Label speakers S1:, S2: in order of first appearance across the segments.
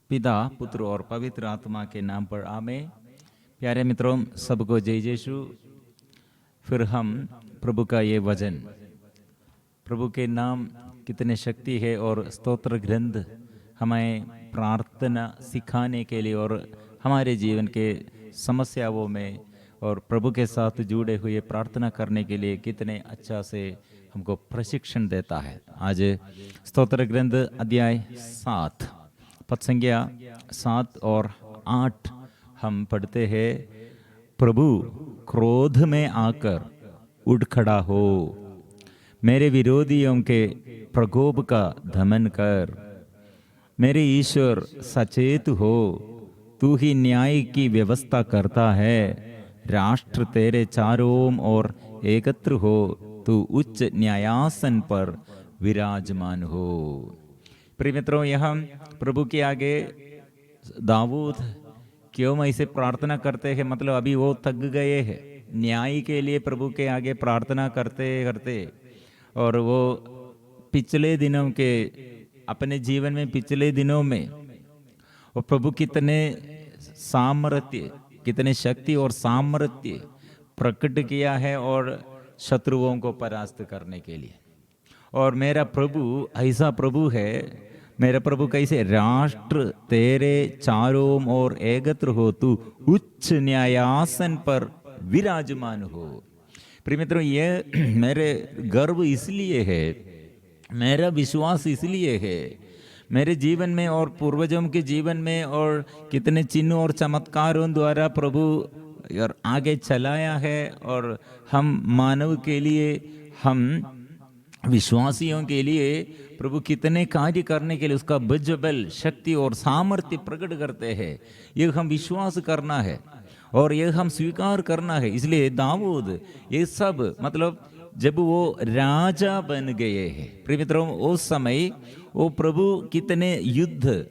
S1: पिता, पुत्र और पवित्र आत्मा के नाम पर आमेन। प्यारे मित्रों, सबको जय यीशु। फिर हम प्रभु का ये वचन, प्रभु के नाम कितने शक्ति है और स्तोत्र ग्रंथ हमें प्रार्थना सिखाने के लिए और हमारे जीवन के समस्याओं में और प्रभु के साथ जुड़े हुए प्रार्थना करने के लिए कितने अच्छा से हमको प्रशिक्षण देता है। आज स्तोत्र ग्रंथ अध्याय 7 पद संख्या 7 और 8 हम पढ़ते हैं। प्रभु क्रोध में आकर उठ खड़ा हो, मेरे विरोधियों के प्रकोप का दमन कर। मेरे ईश्वर सचेत हो, तू ही न्याय की व्यवस्था करता है। राष्ट्र तेरे चारों ओर एकत्र हो, तू उच्च न्यायासन पर विराजमान हो। प्रिय मित्रों, यहाँ प्रभु के आगे दाऊद क्यों ऐसे प्रार्थना करते हैं? मतलब अभी वो थक गए हैं न्याय के लिए प्रभु के आगे प्रार्थना करते करते, और वो पिछले दिनों के अपने जीवन में पिछले दिनों में वो प्रभु कितने सामर्थ्य, कितने शक्ति और सामर्थ्य प्रकट किया है और शत्रुओं को परास्त करने के लिए। और मेरा प्रभु ऐसा प्रभु है। मेरा प्रभु कैसे? राष्ट्र तेरे चारों ओर एकत्र हो, तू उच्च न्यायासन पर विराजमान हो। प्रिय मित्रों, ये मेरे गर्व इसलिए है, मेरा विश्वास इसलिए है, मेरे जीवन में और पूर्वजों के जीवन में और कितने चिन्ह और चमत्कारों द्वारा प्रभु और आगे चलाया है, और हम मानव के लिए, हम विश्वासियों के लिए प्रभु कितने कार्य करने के लिए उसका बल, शक्ति और सामर्थ्य प्रकट करते हैं। ये हम विश्वास करना है और ये हम स्वीकार करना है। इसलिए दाऊद ये सब, मतलब जब वो राजा बन गए हैं, प्रिय मित्रों, उस समय वो प्रभु कितने युद्ध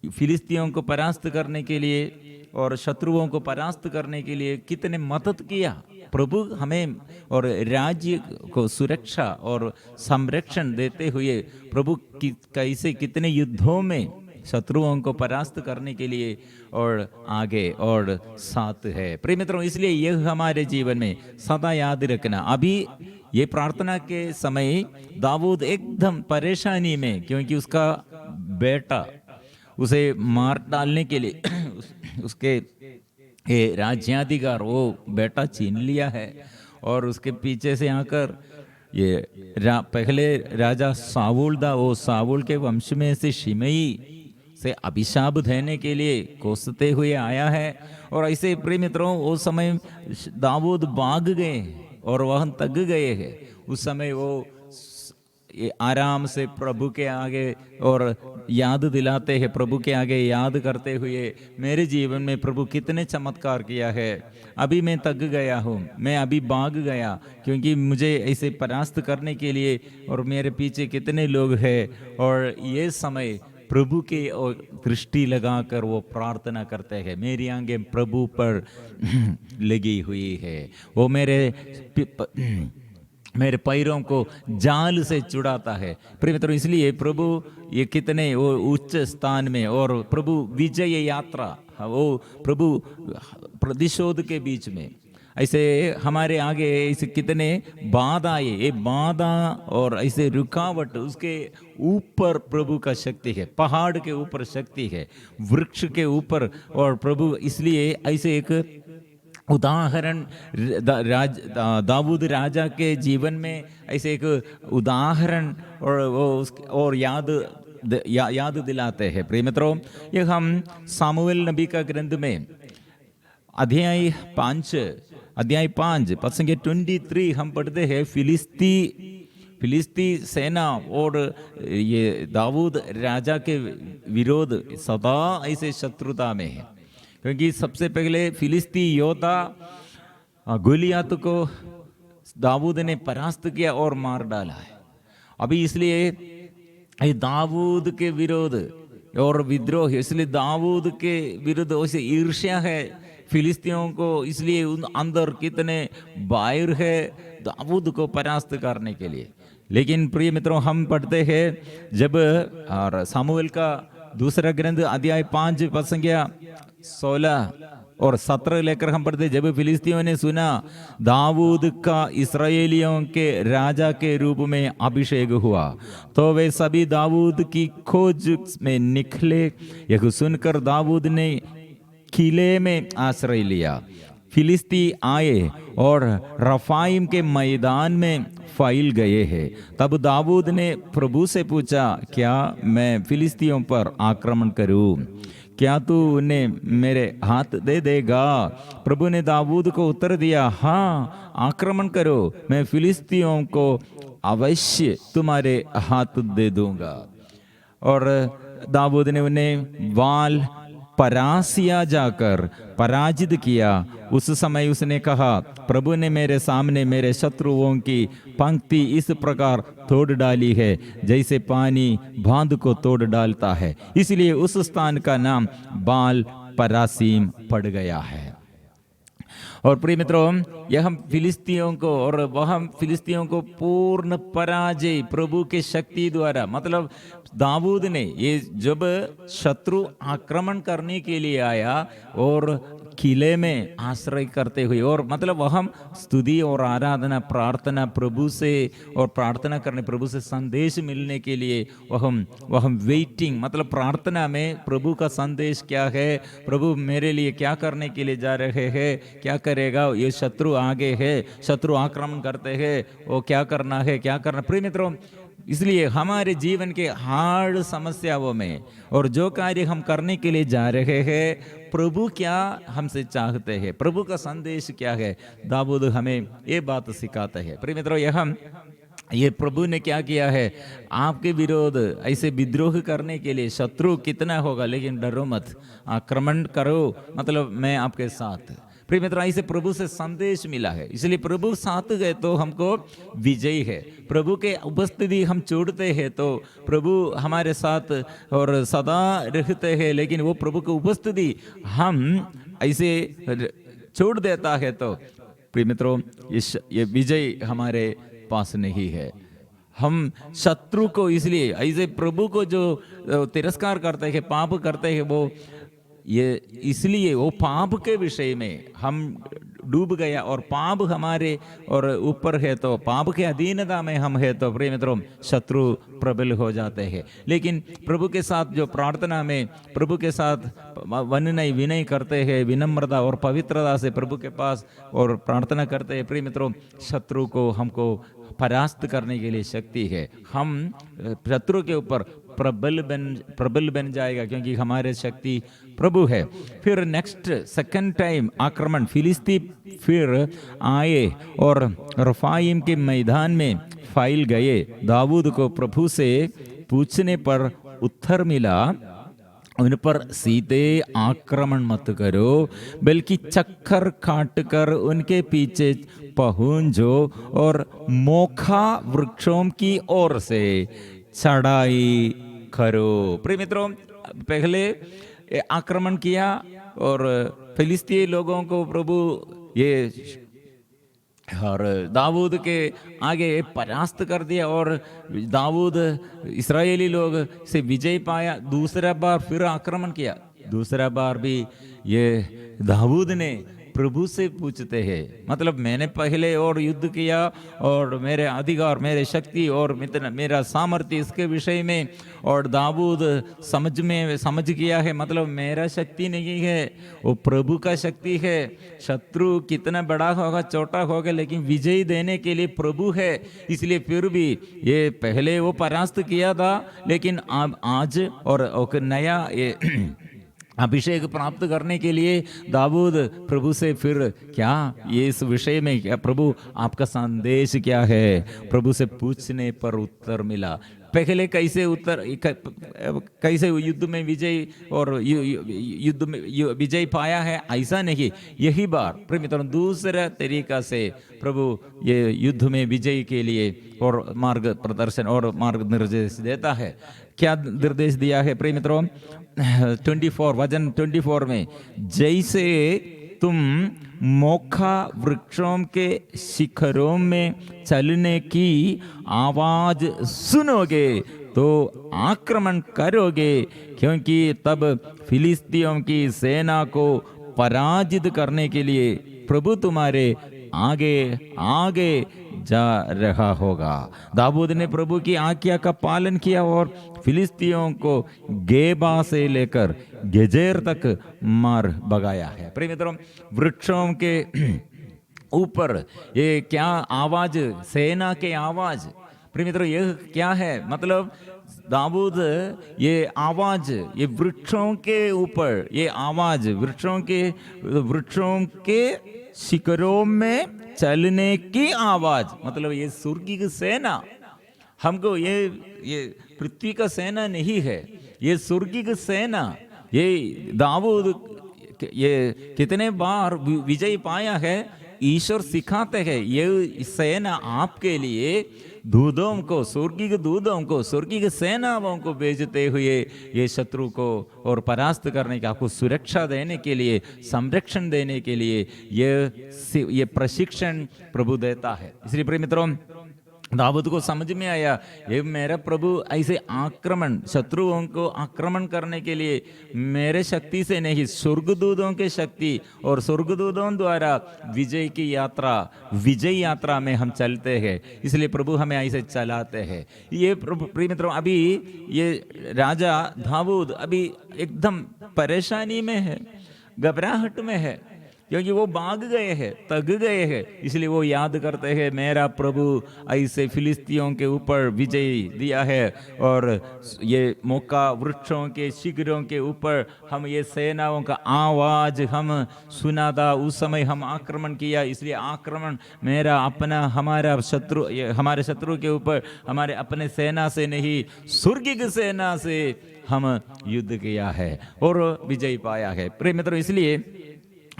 S1: फिलिस्तियों को परास्त करने के लिए और शत्रुओं को परास्त करने के लिए कितने मदद किया। प्रभु हमें और राज्य को सुरक्षा और संरक्षण देते हुए प्रभु कैसे कितने युद्धों में शत्रुओं को परास्त करने के लिए और आगे और साथ है। प्रिय मित्रों, इसलिए यह हमारे जीवन में सदा याद रखना। अभी ये प्रार्थना के समय दाऊद एकदम परेशानी में, क्योंकि उसका बेटा उसे मार डालने के लिए उसके राज्याधिकार वो बेटा छीन लिया है, और उसके पीछे से आकर ये पहले राजा सावुल था, वो सावुल के वंश में से शिमई से अभिशाप देने के लिए कोसते हुए आया है। और ऐसे प्रिय मित्रों, उस समय दाऊद भाग गए और वह तक गए हैं। उस समय वो आराम से प्रभु के आगे और याद दिलाते हैं, प्रभु के आगे याद करते हुए, मेरे जीवन में प्रभु कितने चमत्कार किया है। अभी मैं थक गया हूँ, मैं अभी भाग गया, क्योंकि मुझे ऐसे परास्त करने के लिए और मेरे पीछे कितने लोग हैं। और ये समय प्रभु के दृष्टि लगाकर वो प्रार्थना करते हैं। मेरी आंखें प्रभु पर लगी हुई है, वो मेरे पैरों को जाल से छुड़ाता है। प्रिय मित्रों, इसलिए प्रभु ये कितने वो उच्च स्थान में, और प्रभु विजय यात्रा, वो प्रभु प्रतिशोध के बीच में ऐसे हमारे आगे ऐसे कितने बाधा आए, ये बाधा और ऐसे रुकावट, उसके ऊपर प्रभु का शक्ति है। पहाड़ के ऊपर शक्ति है, वृक्ष के ऊपर। और प्रभु इसलिए ऐसे एक उदाहरण दाऊद राजा के जीवन में ऐसे एक उदाहरण और वो और याद दिलाते हैं। प्रिय मित्रों, ये हम सामुएल नबी का ग्रंथ में अध्याय 5 पद संख्या 23 हम पढ़ते हैं। फिलिस्ती सेना और ये दाऊद राजा के विरोध सदा ऐसे शत्रुता में है, क्योंकि सबसे पहले फिलिस्ती योद्धा गोलियत को दाऊद ने परास्त किया और मार डाला है। अभी इसलिए दाऊद के विरोध और विद्रोह, इसलिए दाऊद के विरुद्ध वैसे ईर्ष्या है फिलिस्तियों को, इसलिए उन अंदर कितने बाहर है दाऊद को परास्त करने के लिए। लेकिन प्रिय मित्रों, हम पढ़ते हैं जब और सामुएल का दूसरा ग्रंथ अध्याय 5 पद संख्या 16 और 17 लेकर हम पढ़ते, जब फिलिस्तियों ने सुना दाऊद का इस्राएलियों के राजा के रूप में अभिषेक हुआ तो वे सभी दाऊद की खोज में निकले। यह सुनकर दाऊद ने किले में आश्रय लिया। फिलिस्ती आए और रफाइम के मैदान में फैल गए हैं। तब दाऊद ने प्रभु से पूछा, क्या मैं फिलिस्तियों पर आक्रमण करूं? क्या तू उन्हें मेरे हाथ दे देगा? प्रभु ने दाऊद को उत्तर दिया, हाँ, आक्रमण करो, मैं फिलिस्तियों को अवश्य तुम्हारे हाथ दे दूंगा। और दाऊद ने उन्हें वाल परासिया जाकर पराजित किया। उस समय उसने कहा, प्रभु ने मेरे सामने मेरे शत्रुओं की पंक्ति इस प्रकार तोड़ डाली है जैसे पानी बांध को तोड़ डालता है। इसलिए उस स्थान का नाम बाल परासीम पड़ गया है। और प्रिय मित्रों, यह हम फिलिस्तियों को और वह फिलिस्तियों को पूर्ण पराजय प्रभु के शक्ति द्वारा, मतलब दाऊद ने ये जब शत्रु आक्रमण करने के लिए आया और किले में आश्रय करते हुए, और मतलब वह हम स्तुति और आराधना प्रार्थना प्रभु से और प्रार्थना करने प्रभु से संदेश मिलने के लिए वह हम वेटिंग, मतलब प्रार्थना में प्रभु का संदेश क्या है, प्रभु मेरे लिए क्या करने के लिए जा रहे हैं, क्या करेगा, ये शत्रु आगे है, शत्रु आक्रमण करते हैं, वो क्या करना है, क्या करना। प्रिय मित्रों, इसलिए हमारे जीवन के हार्ड समस्याओं में और जो कार्य हम करने के लिए जा रहे हैं, प्रभु क्या हमसे चाहते हैं, प्रभु का संदेश क्या है, दाऊद हमें ये बात सिखाता है। प्रिय मित्रों, ये प्रभु ने क्या किया है, आपके विरोध ऐसे विद्रोह करने के लिए शत्रु कितना होगा, लेकिन डरो मत, आक्रमण करो, मतलब मैं आपके साथ। प्रिय मित्रों, ऐसे प्रभु से संदेश मिला है, इसलिए प्रभु साथ गए तो हमको विजय है। प्रभु के उपस्थिति हम छोड़ते हैं तो प्रभु हमारे साथ और सदा रहते हैं, लेकिन वो प्रभु की उपस्थिति हम ऐसे छोड़ देता है तो प्रिय मित्रों, ये विजय हमारे पास नहीं है। हम शत्रु को इसलिए ऐसे प्रभु को जो तिरस्कार करते हैं, पाप करते हैं, वो ये इसलिए वो पाप के विषय में हम डूब गया और पाप हमारे और ऊपर है तो पाप के अधीनता में हम है तो प्रिय मित्रों, शत्रु प्रबल हो जाते हैं। लेकिन प्रभु के साथ जो प्रार्थना में प्रभु के साथ विनय करते हैं, विनम्रता और पवित्रता से प्रभु के पास और प्रार्थना करते हैं, प्रिय मित्रों, शत्रु को हमको परास्त करने के लिए शक्ति है। हम शत्रु के ऊपर प्रबल बन जाएगा, क्योंकि हमारे शक्ति प्रभु है। फिर नेक्स्ट सेकंड टाइम आक्रमण फिलिस्ती फिर आए और रफाइम के मैदान में फैल गए। दाऊद को प्रभु से पूछने पर उत्तर मिला, उन पर सीधे आक्रमण मत करो, बल्कि चक्कर काट कर उनके पीछे पहुंचो और मोखा वृक्षों की ओर से चढ़ाई करो। प्रिय मित्रों, पहले आक्रमण किया और फिलिस्तीय लोगों को प्रभु ये और दाऊद के आगे परास्त कर दिया और दाऊद इस्राएली लोग से विजय पाया। दूसरा बार फिर आक्रमण किया, दूसरा बार भी ये दाऊद ने प्रभु से पूछते हैं, मतलब मैंने पहले और युद्ध किया और मेरे अधिकार, मेरे शक्ति और मेरा सामर्थ्य इसके विषय में, और दाऊद समझ किया है, मतलब मेरा शक्ति नहीं है, वो प्रभु का शक्ति है। शत्रु कितना बड़ा होगा छोटा होगा, लेकिन विजय देने के लिए प्रभु है। इसलिए फिर भी ये पहले वो परास्त किया था, लेकिन अब आज और नया ये अभिषेक प्राप्त करने के लिए दाऊद प्रभु से फिर क्या ये इस विषय में क्या प्रभु आपका संदेश क्या है, प्रभु से पूछने पर उत्तर मिला। पहले कैसे युद्ध में विजय और युद्ध में विजय पाया है, ऐसा नहीं। यही बार प्रिय मित्रों दूसरा तरीका से प्रभु ये युद्ध में विजय के लिए और मार्ग प्रदर्शन और मार्ग निर्देश देता है। क्या निर्देश दिया है प्रिय मित्रों? 24 वचन 24 में, जैसे तुम मोखा वृक्षों के शिखरों में चलने की आवाज सुनोगे तो आक्रमण करोगे, क्योंकि तब फिलिस्तियों की सेना को पराजित करने के लिए प्रभु तुम्हारे आगे आगे जा रहा होगा। दाऊद ने प्रभु की आज्ञा का पालन किया और फिलिस्तियों को गेबा से लेकर गेजेर तक मार भगाया है। प्रिय मित्रों, वृक्षों के ऊपर ये क्या आवाज, सेना के आवाज, प्रिय मित्रों यह क्या है? मतलब दाऊद ये आवाज, ये वृक्षों के ऊपर ये आवाज, वृक्षों के शिखरों में चलने की आवाज, मतलब ये स्वर्गीय सेना। हमको ये पृथ्वी का सेना नहीं है, ये स्वर्गीय सेना। ये दाऊद ये कितने बार विजय पाया है, ईश्वर सिखाते हैं ये सेना आपके लिए दूतों को, स्वर्गीय दूतों को, स्वर्गीय सेनाओं को भेजते हुए ये शत्रु को और परास्त करने का, आपको सुरक्षा देने के लिए, संरक्षण देने के लिए ये प्रशिक्षण प्रभु देता है। इसलिए प्रिय मित्रों, दाऊद को समझ में आया ये मेरा प्रभु ऐसे आक्रमण, शत्रुओं को आक्रमण करने के लिए मेरे शक्ति से नहीं, स्वर्गदूतों के शक्ति और स्वर्गदूतों द्वारा विजय यात्रा में हम चलते हैं। इसलिए प्रभु हमें ऐसे चलाते हैं। ये प्रिय मित्रों, अभी ये राजा दाऊद अभी एकदम परेशानी में है, घबराहट में है, क्योंकि वो भाग गए हैं, थक गए हैं। इसलिए वो याद करते हैं मेरा प्रभु ऐसे फिलिस्तियों के ऊपर विजय दिया है, और ये मौका वृक्षों के शिखरों के ऊपर हम ये सेनाओं का आवाज हम सुना था, उस समय हम आक्रमण किया। इसलिए आक्रमण मेरा अपना, हमारे शत्रु के ऊपर हमारे अपने सेना से नहीं, स्वर्गीय सेना से हम युद्ध किया है और विजय पाया है। प्रिय मित्रों, इसलिए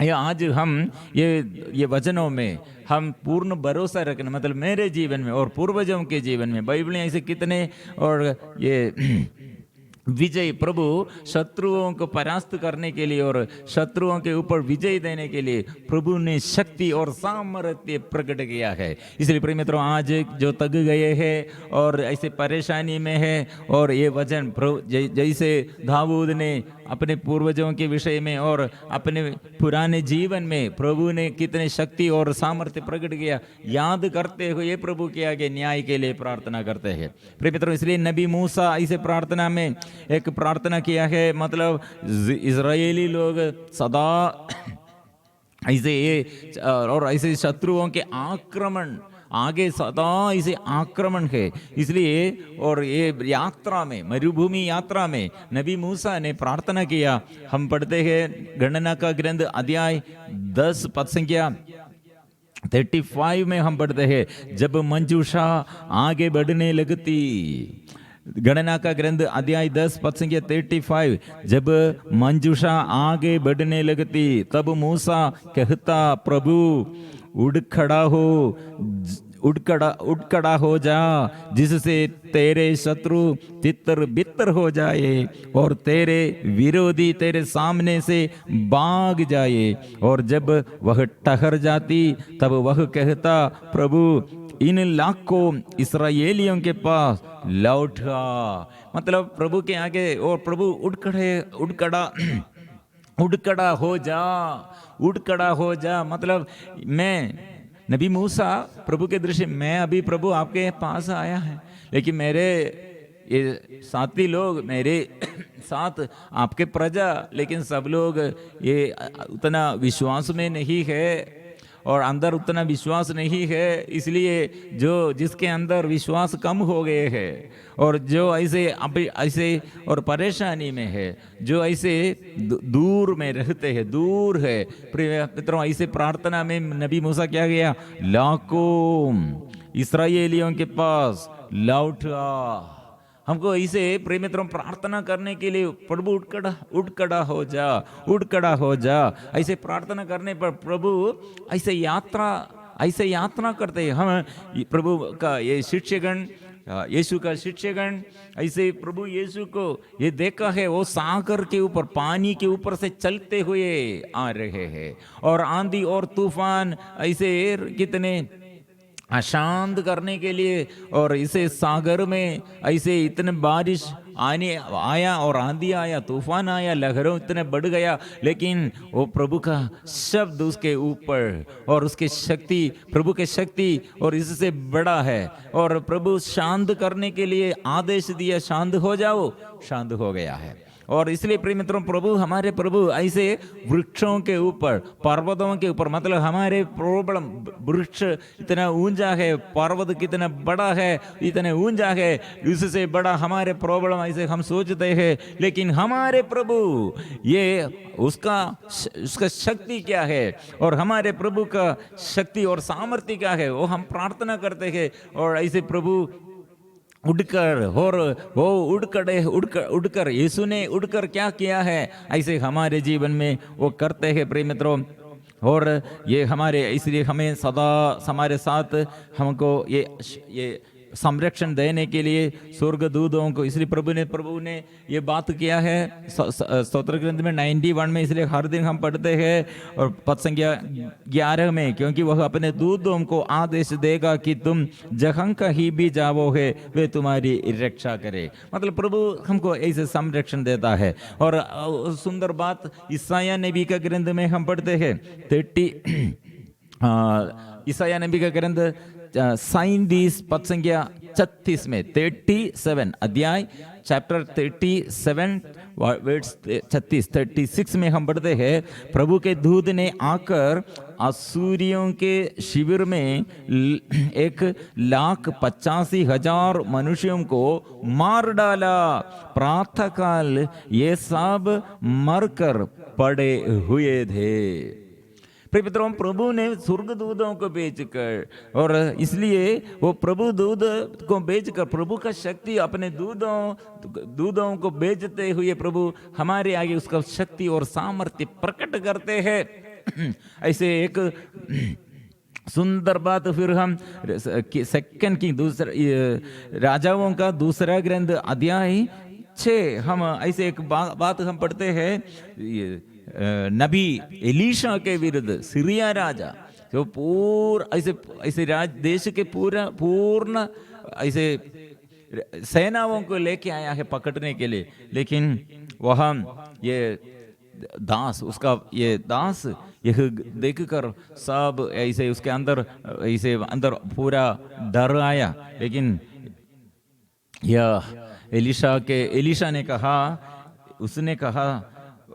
S1: आज हम ये वचनों में हम पूर्ण भरोसा रखना, मतलब मेरे जीवन में और पूर्वजों के जीवन में बाइबल में ऐसे कितने और ये विजय, प्रभु शत्रुओं को परास्त करने के लिए और शत्रुओं के ऊपर विजय देने के लिए प्रभु ने शक्ति और सामर्थ्य प्रकट किया है। इसलिए प्रिय मित्रों, आज जो थक गए हैं और ऐसे परेशानी में है, और ये वचन जैसे दाऊद ने अपने पूर्वजों के विषय में और अपने पुराने जीवन में प्रभु ने कितने शक्ति और सामर्थ्य प्रकट किया, याद करते हुए प्रभु के आगे न्याय के लिए प्रार्थना करते हैं। प्रिय मित्रों, इसलिए नबी मूसा ऐसे प्रार्थना में एक प्रार्थना किया है, मतलब इजरायली लोग सदा ऐसे और ऐसे शत्रुओं के आक्रमण आगे सदा इसे आक्रमण है। इसलिए और ये यात्रा में, मरुभूमि यात्रा में नबी मूसा ने प्रार्थना किया। हम पढ़ते हैं गणना का ग्रंथ अध्याय 10 पद संख्या 35 में हम पढ़ते हैं, जब मंजूषा आगे बढ़ने लगती। गणना का ग्रंथ अध्याय 10 पद संख्या 35, जब मंजूषा आगे बढ़ने लगती तब मूसा कहता, प्रभु उठ खड़ा हो जा, जिससे तेरे शत्रु तितर बितर हो जाए और तेरे विरोधी तेरे सामने से भाग जाए। और जब वह ठहर जाती तब वह कहता, प्रभु इन लाखों इस्राएलियों के पास लौट आ। मतलब प्रभु के आगे, और प्रभु उठ खड़ा हो जा। मतलब मैं नबी मूसा प्रभु के दृश्य में अभी प्रभु आपके पास आया है, लेकिन मेरे ये साथी लोग, मेरे साथ आपके प्रजा, लेकिन सब लोग ये उतना विश्वास में नहीं है और अंदर उतना विश्वास नहीं है। इसलिए जिसके अंदर विश्वास कम हो गए हैं और जो ऐसे और परेशानी में है, जो ऐसे दूर में रहते हैं, दूर है, प्रिय मित्रों, ऐसे प्रार्थना में नबी मूसा क्या गया, लाखों इस्राएलियों के पास लौट आ। हमको ऐसे प्रिय मित्रों प्रार्थना करने के लिए, प्रभु उठ खड़ा हो जा। ऐसे प्रार्थना करने पर प्रभु ऐसे यात्रा करते हैं। हम प्रभु का ये शिष्यगण, यीशु का शिष्यगण ऐसे प्रभु यीशु को ये देखा है, वो सागर के ऊपर, पानी के ऊपर से चलते हुए आ रहे हैं, और आंधी और तूफान ऐसे कितने अशांत करने के लिए, और इसे सागर में ऐसे इतने बारिश आने आया और आंधी आया, तूफान आया, लहरों इतने बढ़ गया, लेकिन वो प्रभु का शब्द उसके ऊपर, और उसकी शक्ति, प्रभु की शक्ति और इससे बड़ा है। और प्रभु शांत करने के लिए आदेश दिया, शांत हो जाओ, शांत हो गया है। और इसलिए प्रिय मित्रों, प्रभु, हमारे प्रभु ऐसे वृक्षों के ऊपर, पर्वतों के ऊपर, मतलब हमारे प्रॉब्लम, वृक्ष इतना ऊंचा है, पर्वत कितना बड़ा है, इतना ऊंचा है, इससे बड़ा हमारे प्रॉब्लम ऐसे हम सोचते हैं, लेकिन हमारे प्रभु, ये उसका शक्ति क्या है, और हमारे प्रभु का शक्ति और सामर्थ्य क्या है, वो हम प्रार्थना करते हैं। और ऐसे प्रभु उड़कर, और वो उड़कर यीशु ने उड़कर क्या किया है, ऐसे हमारे जीवन में वो करते हैं प्रिय मित्रों। और ये हमारे, इसलिए हमें सदा हमारे साथ हमको ये संरक्षण देने के लिए स्वर्गदूतों को, इसलिए प्रभु ने ये बात किया है स्तोत्र ग्रंथ में 91 में, इसलिए हर दिन हम पढ़ते हैं। और पद संख्या 11 में, क्योंकि वह अपने दूतों को आदेश देगा कि तुम जहाँ कहीं भी जाओगे वे तुम्हारी रक्षा करे। मतलब प्रभु हमको ऐसे संरक्षण देता है। और सुंदर बात ईसाया नबी का ग्रंथ में हम पढ़ते हैं, ईसाया नबी का ग्रंथ 37 पद संख्या 36 में, 37 अध्याय चैप्टर 37 वर्ड्स 36 में हम पढ़ते हैं, प्रभु के दूत ने आकर असूरियों के शिविर में 1,85,000 मनुष्यों को मार डाला। प्रातः काल ये सब मरकर पड़े हुए थे। मित्रों, प्रभु ने स्वर्गदूतों को भेजकर, और इसलिए वो प्रभु दूत को भेजकर, प्रभु का शक्ति अपने दूतों को भेजते हुए प्रभु हमारे आगे उसका शक्ति और सामर्थ्य प्रकट करते हैं। ऐसे एक सुंदर बात फिर हम सेकंड की राजाओं का दूसरा ग्रंथ अध्याय 6, हम ऐसे एक बात हम पढ़ते हैं, नबी एलीशा के विरुद्ध सीरिया राजा जो ऐसे देश के पूर्ण ऐसे सेनाओं को लेके आया है पकड़ने के लिए, लेकिन वहां ये दास यह देखकर सब ऐसे उसके अंदर पूरा डर आया। लेकिन यह एलीशा ने कहा, उसने कहा,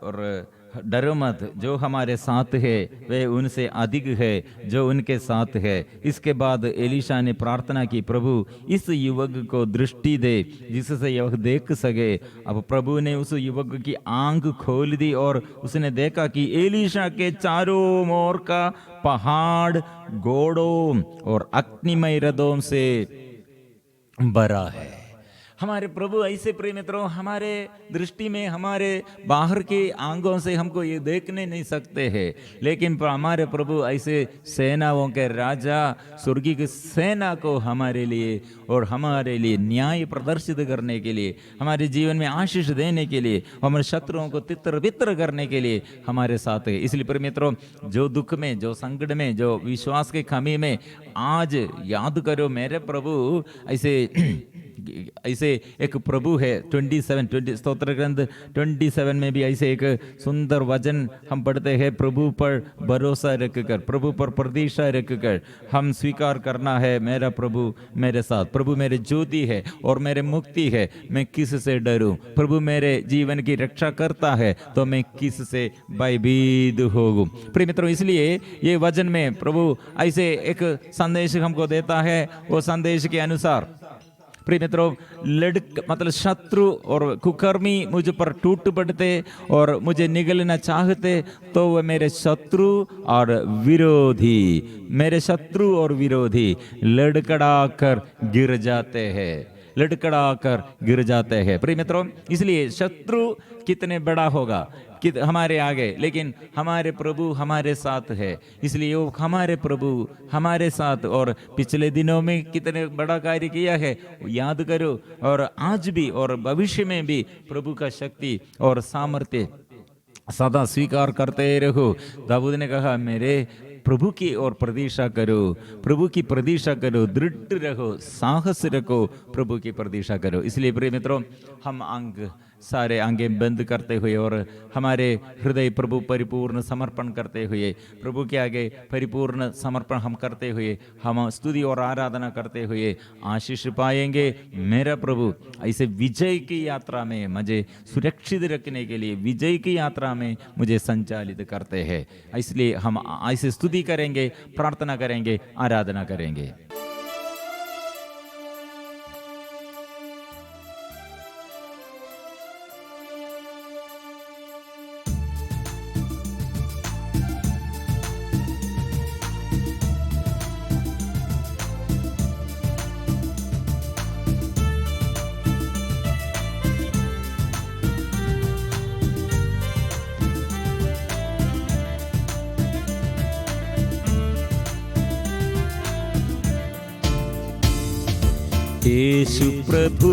S1: और डरो मत, जो हमारे साथ है वे उनसे अधिक है जो उनके साथ है। इसके बाद एलीशा ने प्रार्थना की, प्रभु इस युवक को दृष्टि दे जिससे यह देख सके। अब प्रभु ने उस युवक की आंख खोल दी और उसने देखा कि एलीशा के चारों ओर का पहाड़ घोड़ों और अग्निमय रथों से भरा है। हमारे प्रभु ऐसे प्रिय मित्रों, हमारे दृष्टि में, हमारे बाहर के आंगों से हमको ये देखने नहीं सकते हैं, लेकिन हमारे प्रभु ऐसे सेनाओं के राजा, स्वर्गीय की सेना को हमारे लिए और हमारे लिए न्याय प्रदर्शित करने के लिए, हमारे जीवन में आशीष देने के लिए, हमारे शत्रुओं को तितर बितर करने के लिए हमारे साथ है। इसलिए प्रिय मित्रों, जो दुख में, जो संकट में, जो विश्वास की कमी में, आज याद करो मेरे प्रभु ऐसे एक प्रभु है। 27 स्तोत्र ग्रंथ 27 में भी ऐसे एक सुंदर वचन हम पढ़ते हैं, प्रभु पर भरोसा रखकर, प्रभु पर प्रतीक्षा रखकर हम स्वीकार करना है, मेरा प्रभु मेरे साथ, प्रभु मेरे ज्योति है और मेरे मुक्ति है, मैं किस से डरूं, प्रभु मेरे जीवन की रक्षा करता है तो मैं किस से भयभीत होऊं। प्रिय मित्रों, इसलिए ये वचन में प्रभु ऐसे एक संदेश हमको देता है। वो संदेश के अनुसार प्रिय मित्रों, मतलब शत्रु और कुकर्मी मुझ पर टूट पड़ते और मुझे निगलना चाहते तो वह मेरे शत्रु और विरोधी लड़खड़ाकर गिर जाते हैं। प्रिय मित्रों, इसलिए शत्रु कितने बड़ा होगा कि हमारे आगे, लेकिन हमारे प्रभु हमारे साथ है, इसलिए वो हमारे प्रभु हमारे साथ, और पिछले दिनों में कितने बड़ा कार्य किया है याद करो, और आज भी और भविष्य में भी प्रभु का शक्ति और सामर्थ्य सदा स्वीकार करते रहो। दाऊद ने कहा, मेरे प्रभु की ओर प्रतीक्षा करो, प्रभु की प्रतीक्षा करो, दृढ़ रहो, साहस रखो, प्रभु की प्रतीक्षा करो। इसलिए प्रिय मित्रों, हम सारे आंखें बंद करते हुए और हमारे हृदय प्रभु परिपूर्ण समर्पण करते हुए, प्रभु के आगे परिपूर्ण समर्पण हम करते हुए, हम स्तुति और आराधना करते हुए आशीष पाएंगे। मेरा प्रभु ऐसे विजय की यात्रा में मुझे सुरक्षित रखने के लिए, विजय की यात्रा में मुझे संचालित करते हैं। इसलिए हम ऐसे स्तुति करेंगे, प्रार्थना करेंगे, आराधना करेंगे। यीशु प्रभु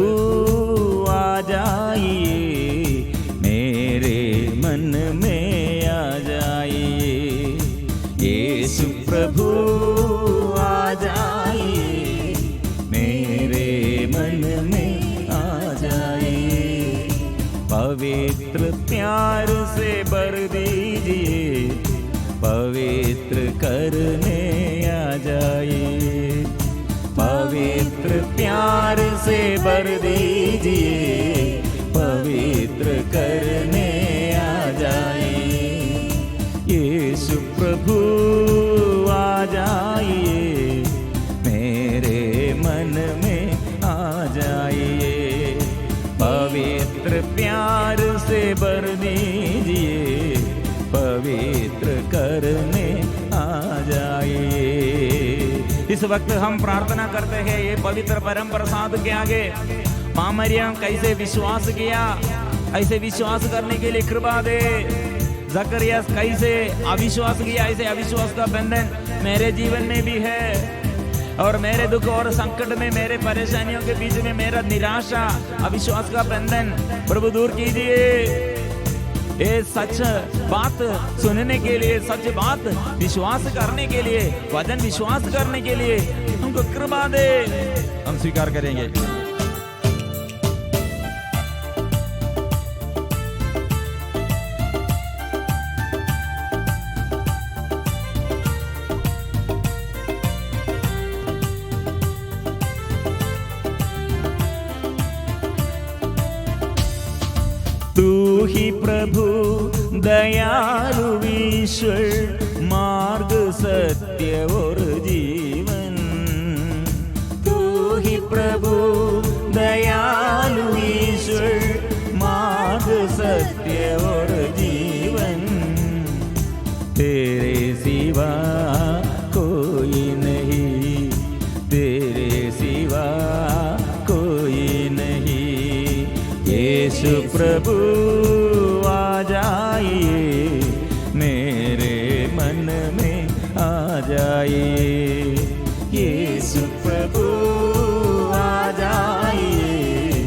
S1: आ जाइए, मेरे मन में आ जाइए। यीशु प्रभु आ जाइए, मेरे मन में आ जाइए। पवित्र प्यार से भर दीजिए, पवित्र करने आ जाइए। पवित्र प्यार से भर दीजिए, पवित्र करने आ जाइए। यीशु प्रभु आ जाइए, मेरे मन में आ जाइए। पवित्र प्यार से भर दीजिए, पवित्र करने आ जाइए। इस वक्त हम प्रार्थना करते हैं, ये पवित्र परम प्रसाद के आगे माँ मरियम कैसे विश्वास किया, ऐसे विश्वास करने के लिए कृपा दे। जकरिया कैसे अविश्वास किया, ऐसे अविश्वास का बंधन मेरे जीवन में भी है। और मेरे दुख और संकट में, मेरे परेशानियों के बीच में मेरा निराशा, अविश्वास का बंधन प्रभु दूर कीजिए। ये सच बात सुनने के लिए, सच बात विश्वास करने के लिए, वचन विश्वास करने के लिए हमको कृपा दे। हम स्वीकार करेंगे। तू ही प्रभु दयालु ईश्वर, मार्ग सत्य और जीवन। तू ही प्रभु दयालु ईश्वर, मार्ग सत्य और जीवन। तेरे सिवा कोई नहीं, तेरे सिवा कोई नहीं। यीशु प्रभु आ जाइए, मेरे मन में आ जाइए। यीशु प्रभु आ जाइए,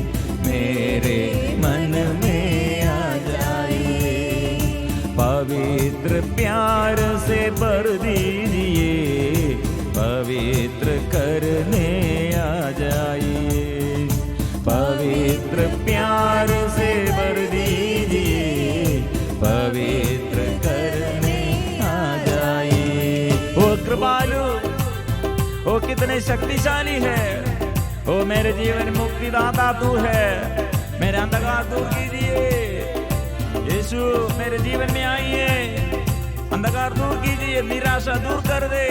S1: मेरे मन में आ जाइए। पवित्र प्यार से भर दीजिए, पवित्र करने आ जाइए। पवित्र प्यार से भर दीजिए, पवित्र करने आ जाइए। वो कृपालु, वो कितने शक्तिशाली है। वो मेरे जीवन मुक्तिदाता तू है, मेरे अंधकार दूर कीजिए। यीशु मेरे जीवन में आइए, अंधकार दूर कीजिए, निराशा दूर कर दे।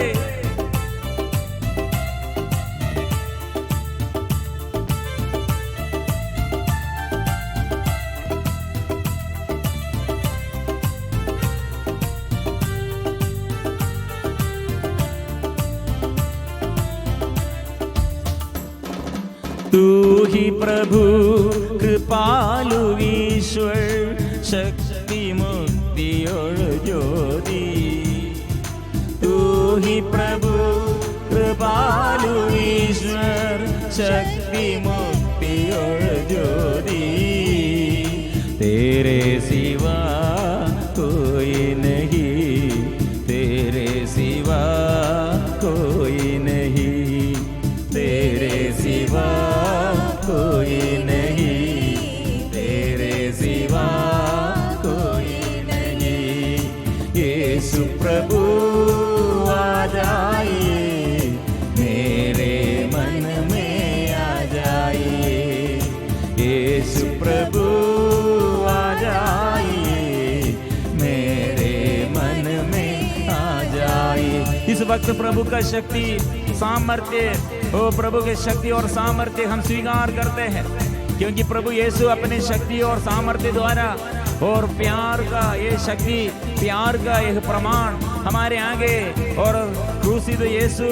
S1: तू ही प्रभु कृपालु ईश्वर, शक्ति मुक्ति और ज्योति। तू ही प्रभु कृपालु ईश्वर, शक्ति मुक्ति और ज्योति। तेरे सिवा कोई नहीं, तेरे सिवा नहीं, तेरे सिवा कोई नहीं, तेरे सिवा कोई नहीं। यीशु प्रभु आ जाइए, मेरे मन में आ जाइए। यीशु प्रभु आ जाइए, मेरे मन में आ जाइए। इस वक्त प्रभु का शक्ति सामर्थ्य, ओ प्रभु की शक्ति और सामर्थ्य हम स्वीकार करते हैं, क्योंकि प्रभु यीशु अपनी शक्ति और सामर्थ्य द्वारा और प्यार का ये शक्ति, प्यार का यह प्रमाण हमारे आगे, और क्रूसित यीशु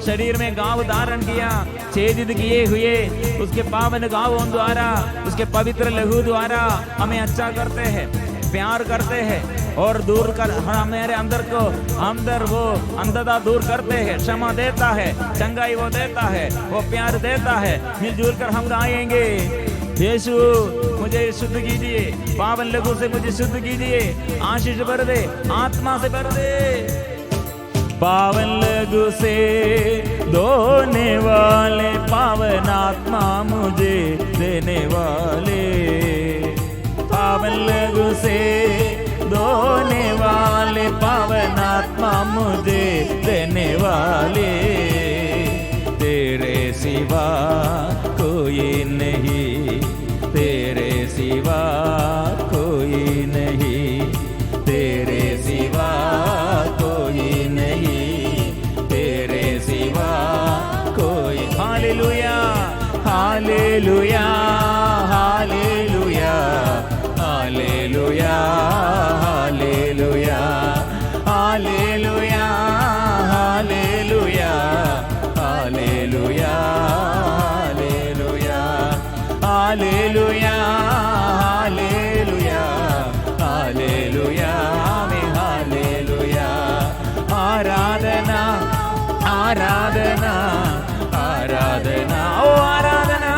S1: शरीर में घाव धारण किया, छेदित किए हुए उसके पावन घावों द्वारा, उसके पवित्र लहू द्वारा हमें अच्छा करते हैं, प्यार करते हैं और दूर कर हमारे अंदर को अंदर वो अंधता दूर करते हैं, क्षमा देता है, चंगाई वो देता है, वो प्यार देता है। मिलजुल कर हम गाएंगे, यीशु मुझे शुद्ध कीजिए, पावन लहू से मुझे शुद्ध कीजिए, आशीष भर दे, आत्मा से भर दे। पावन लहू से धोने वाले, पावन आत्मा मुझे देने वाले, पावन लहू से धोने वाले, पावन आत्मा मुझे देने वाले। तेरे सिवा कोई नहीं, तेरे सिवा कोई नहीं, तेरे सिवा कोई नहीं, तेरे सिवा कोई। Hallelujah hallelujah hallelujah hallelujah hallelujah hallelujah hallelujah hallelujah hallelujah hallelujah hallelujah hallelujah में हालेलुया। आराधना आराधना आराधना ओ आराधना,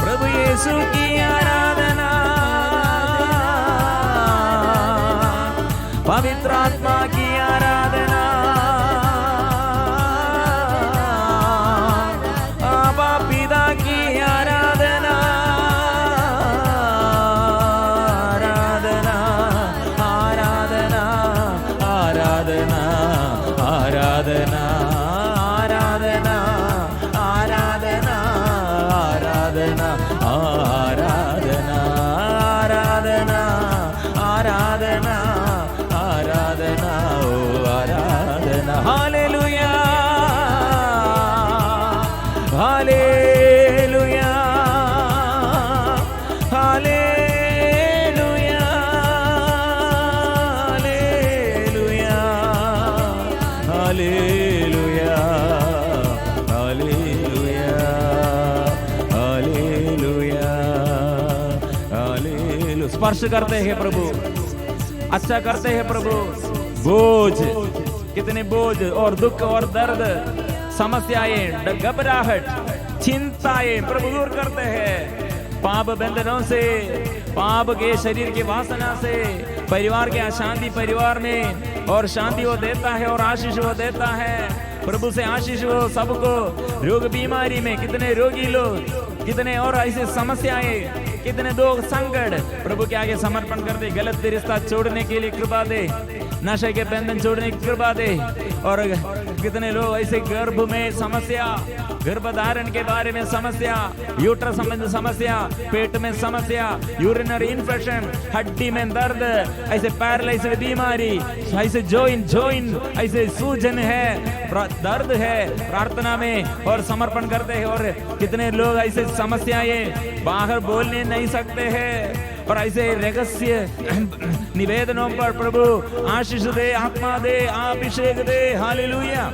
S1: प्रभु यीशु की आराधना, पवित्र आत्मा की आराधना, आबा पिता की आराधना, आराधना आराधना आराधना आराधना आराधना आराधना आराधना आराधना आराधना आराधना आराधना ओ आराधना। Hallelujah hallelujah hallelujah hallelujah hallelujah hallelujah hallelujah hallelujah. स्पर्श करते हैं प्रभु, अच्छा करते हैं प्रभु। बोझ, कितने बोझ और दुख और दर्द, समस्याएं, घबराहट, चिंताएं प्रभु दूर करते हैं। पाप बंधनों से, पाप के शरीर की वासना से, परिवार के अशांति परिवार में और शांति वो देता है और आशीष वो देता है। प्रभु से आशीष वो सबको, रोग बीमारी में कितने रोगी लोग, कितने और ऐसे समस्याएं, कितने दुख संकट प्रभु के आगे समर्पण कर दे। गलत रिश्ता छोड़ने के लिए कृपा दे, नशे के बंधन छोड़ने की कृपा दे। और कितने लोग ऐसे गर्भ में समस्या, गर्भधारण के बारे में समस्या, यूट्रस संबंधी समस्या, पेट में समस्या, यूरिनरी इन्फेक्शन, हड्डी में दर्द, ऐसे पैरालाइसिस बीमारी, ऐसे जॉइन ऐसे सूजन है, दर्द है, प्रार्थना में और समर्पण करते हैं। और कितने लोग ऐसे समस्याएं बाहर बोलने नहीं सकते हैं और ऐसे रहस्य निवेदनों पर प्रभु आशीष दे, आत्मा दे, अभिषेक दे। Hallelujah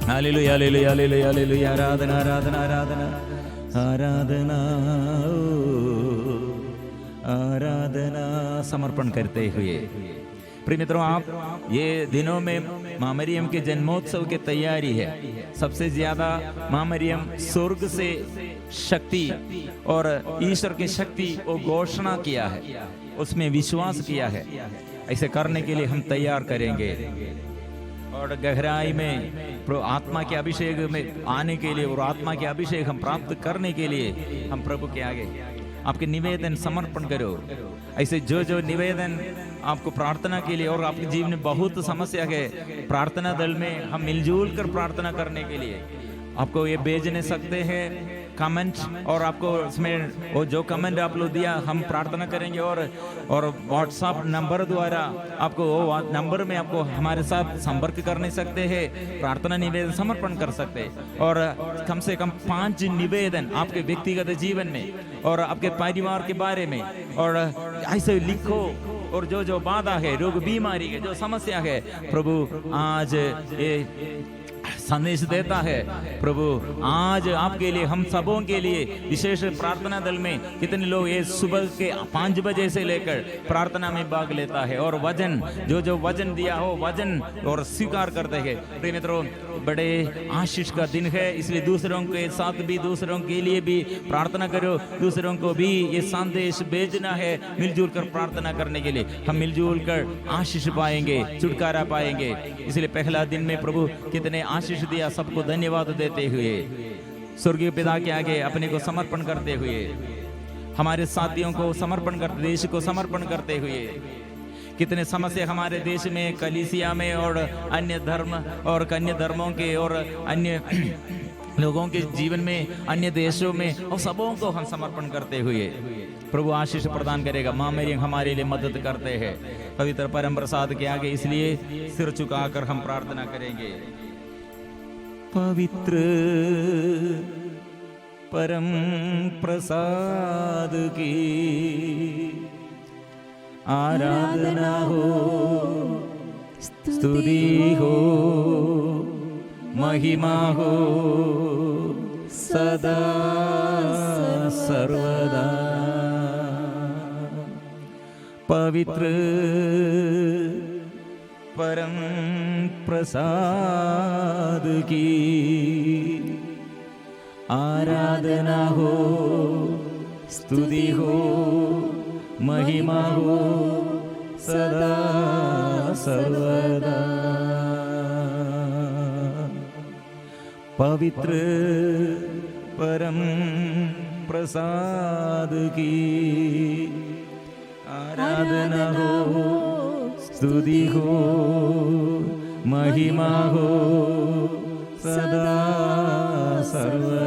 S1: hallelujah hallelujah hallelujah hallelujah. आराधना आराधना आराधना आराधना आराधना समर्पण करते हुए प्रिय मित्रों, आप ये दिनों में माँ मरियम के जन्मोत्सव की तैयारी है। सबसे ज्यादा माँ मरियम स्वर्ग से शक्ति और ईश्वर की शक्ति को घोषणा किया है, उसमें विश्वास किया है। ऐसे करने के लिए हम तैयार करेंगे। और गहराई में आत्मा के अभिषेक में आने के लिए और आत्मा के अभिषेक हम प्राप्त करने के लिए हम प्रभु के आगे आपके निवेदन समर्पण करो। ऐसे जो जो निवेदन आपको प्रार्थना के लिए, और आपके जीवन में बहुत समस्या है, प्रार्थना दल में हम मिलजुल कर प्रार्थना करने के लिए आपको ये भेजने सकते हैं कमेंट, और आपको उसमें वो जो कमेंट आप लोग दिया हम प्रार्थना करेंगे, और व्हाट्सएप नंबर द्वारा आपको वो नंबर में आपको हमारे साथ संपर्क करने सकते हैं, प्रार्थना निवेदन समर्पण कर सकते हैं। और कम से कम 5 निवेदन आपके व्यक्तिगत जीवन में और आपके परिवार के बारे में और ऐसे लिखो। और जो जो बाधा है, रोग बीमारी है, जो समस्या है, प्रभु आज ये संदेश देता है। प्रभु आज आपके लिए, हम सबों के लिए विशेष प्रार्थना दल में कितने लोग ये सुबह के 5 बजे से लेकर प्रार्थना में भाग लेता है, और वजन जो जो वजन दिया हो वजन और स्वीकार करते हैं। प्रिय मित्रों, बड़े आशीष का दिन है, इसलिए दूसरों के साथ भी, दूसरों के लिए भी प्रार्थना करो, दूसरों को भी ये संदेश भेजना है। मिलजुल कर प्रार्थना करने के लिए हम मिलजुल कर आशीष पाएंगे, छुटकारा पाएंगे। इसलिए पहला दिन में प्रभु कितने आशीष दिया, सबको धन्यवाद देते हुए, स्वर्गीय पिता के आगे अपने को समर्पण करते हुए, हमारे साथियों को समर्पण करते, देश को समर्पण करते हुए, कितने समस्या हमारे देश में, कलीसिया में और अन्य धर्म और अन्य धर्मों के और अन्य लोगों के जीवन में, अन्य देशों में, और सबों को हम समर्पण करते हुए प्रभु आशीष प्रदान करेगा। माँ मेरी हमारे लिए मदद करते हैं पवित्र परम प्रसाद के आगे, इसलिए सिर झुकाकर हम प्रार्थना करेंगे। पवित्र परम प्रसाद की आराधना हो, स्तुति हो, महिमा हो सदा सर्वदा। पवित्र परम प्रसाद की आराधना हो, स्तुति हो, महिमा हो सदा सर्वदा। पवित्र परम प्रसाद की आराधना हो, स्तुति हो, महिमा हो सदा सर्वदा।